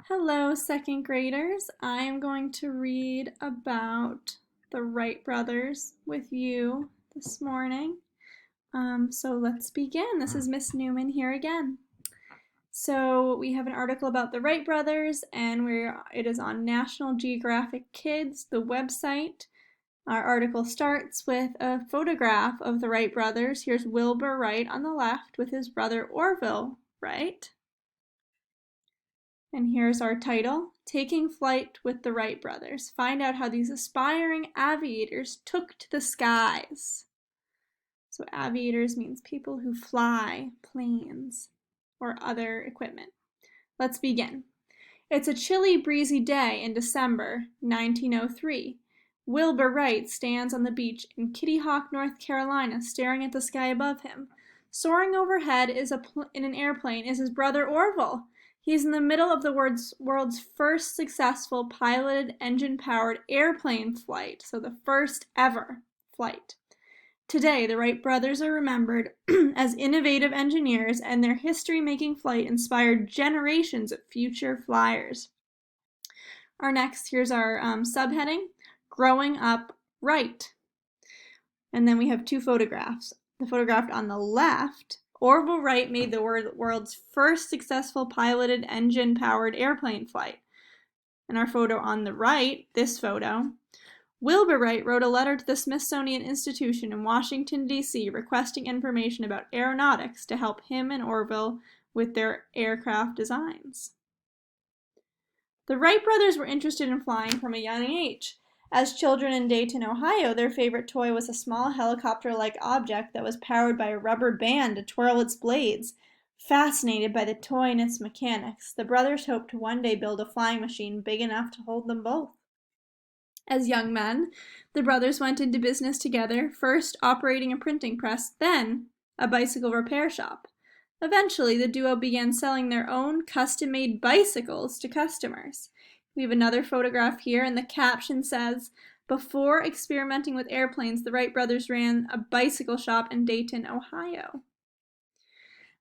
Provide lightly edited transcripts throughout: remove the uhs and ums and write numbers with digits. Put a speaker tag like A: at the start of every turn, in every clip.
A: Hello, second graders. I am going to read about the Wright brothers with you this morning. So let's begin. This is Miss Newman here again. So we have an article about the Wright brothers, and it is on National Geographic Kids, the website. Our article starts with a photograph of the Wright brothers. Here's Wilbur Wright on the left with his brother Orville Wright. And here's our title, Taking Flight with the Wright Brothers. Find out how these aspiring aviators took to the skies. So aviators means people who fly planes or other equipment. Let's begin. It's a chilly, breezy day in December 1903. Wilbur Wright stands on the beach in Kitty Hawk, North Carolina, staring at the sky above him. Soaring overhead in an airplane is his brother Orville. He's in the middle of the world's first successful piloted engine-powered airplane flight, so the first ever flight. Today, the Wright brothers are remembered as innovative engineers, and their history-making flight inspired generations of future flyers. Here's our subheading, Growing Up Wright. And then we have two photographs. The photograph on the left, Orville Wright made the world's first successful piloted engine-powered airplane flight. And our photo on the right, this photo, Wilbur Wright wrote a letter to the Smithsonian Institution in Washington, D.C. requesting information about aeronautics to help him and Orville with their aircraft designs. The Wright brothers were interested in flying from a young age. As children in Dayton, Ohio, their favorite toy was a small helicopter-like object that was powered by a rubber band to twirl its blades. Fascinated by the toy and its mechanics, the brothers hoped to one day build a flying machine big enough to hold them both. As young men, the brothers went into business together, first operating a printing press, then a bicycle repair shop. Eventually, the duo began selling their own custom-made bicycles to customers. We have another photograph here, and the caption says, "Before experimenting with airplanes, the Wright brothers ran a bicycle shop in Dayton, Ohio."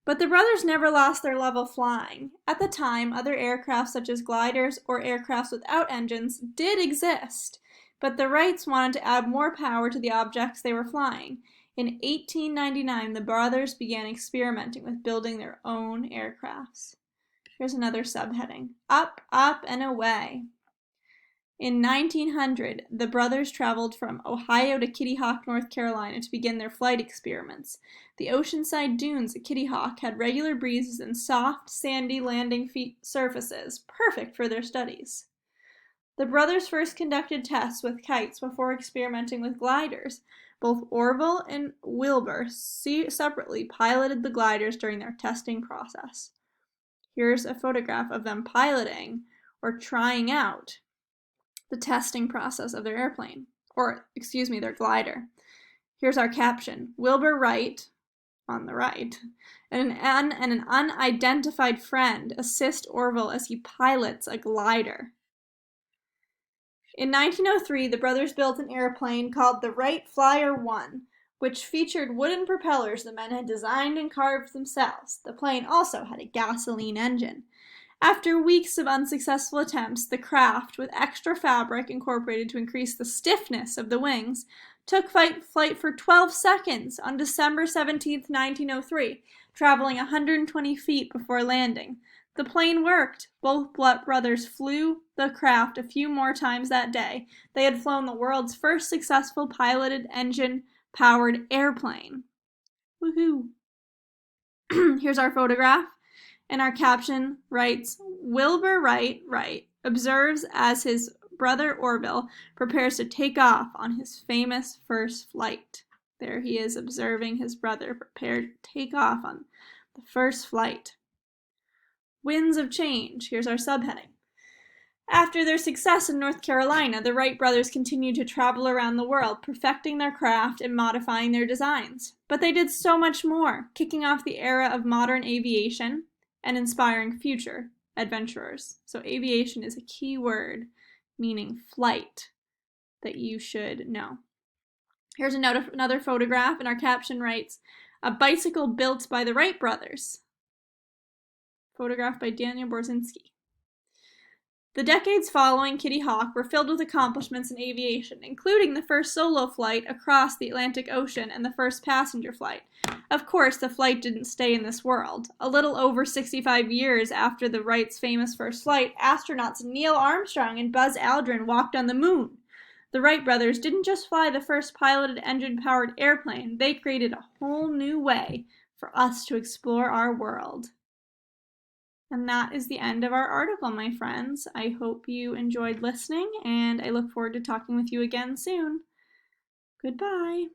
A: But the brothers never lost their love of flying. At the time, other aircraft such as gliders or aircrafts without engines did exist, but the Wrights wanted to add more power to the objects they were flying. In 1899, the brothers began experimenting with building their own aircrafts. Here's another subheading, Up, Up, and Away. In 1900, the brothers traveled from Ohio to Kitty Hawk, North Carolina to begin their flight experiments. The oceanside dunes at Kitty Hawk had regular breezes and soft, sandy landing surfaces, perfect for their studies. The brothers first conducted tests with kites before experimenting with gliders. Both Orville and Wilbur separately piloted the gliders during their testing process. Here's a photograph of them piloting or trying out the testing process of their airplane, their glider. Here's our caption, Wilbur Wright, on the right, and an unidentified friend assist Orville as he pilots a glider. In 1903, the brothers built an airplane called the Wright Flyer 1, which featured wooden propellers the men had designed and carved themselves. The plane also had a gasoline engine. After weeks of unsuccessful attempts, the craft, with extra fabric incorporated to increase the stiffness of the wings, took flight for 12 seconds on December 17, 1903, traveling 120 feet before landing. The plane worked. Both brothers flew the craft a few more times that day. They had flown the world's first successful piloted engine-powered airplane. Woohoo! Here's our photograph, and our caption writes, Wilbur Wright observes as his brother Orville prepares to take off on his famous first flight. There he is observing his brother prepare to take off on the first flight. Winds of change. Here's our subheading. After their success in North Carolina, the Wright brothers continued to travel around the world, perfecting their craft and modifying their designs. But they did so much more, kicking off the era of modern aviation and inspiring future adventurers. So aviation is a key word, meaning flight, that you should know. Here's another photograph, and our caption writes, a bicycle built by the Wright brothers. Photographed by Daniel Borzinski. The decades following Kitty Hawk were filled with accomplishments in aviation, including the first solo flight across the Atlantic Ocean and the first passenger flight. Of course, the flight didn't stay in this world. A little over 65 years after the Wrights' famous first flight, astronauts Neil Armstrong and Buzz Aldrin walked on the moon. The Wright brothers didn't just fly the first piloted engine-powered airplane, they created a whole new way for us to explore our world. And that is the end of our article, my friends. I hope you enjoyed listening, and I look forward to talking with you again soon. Goodbye.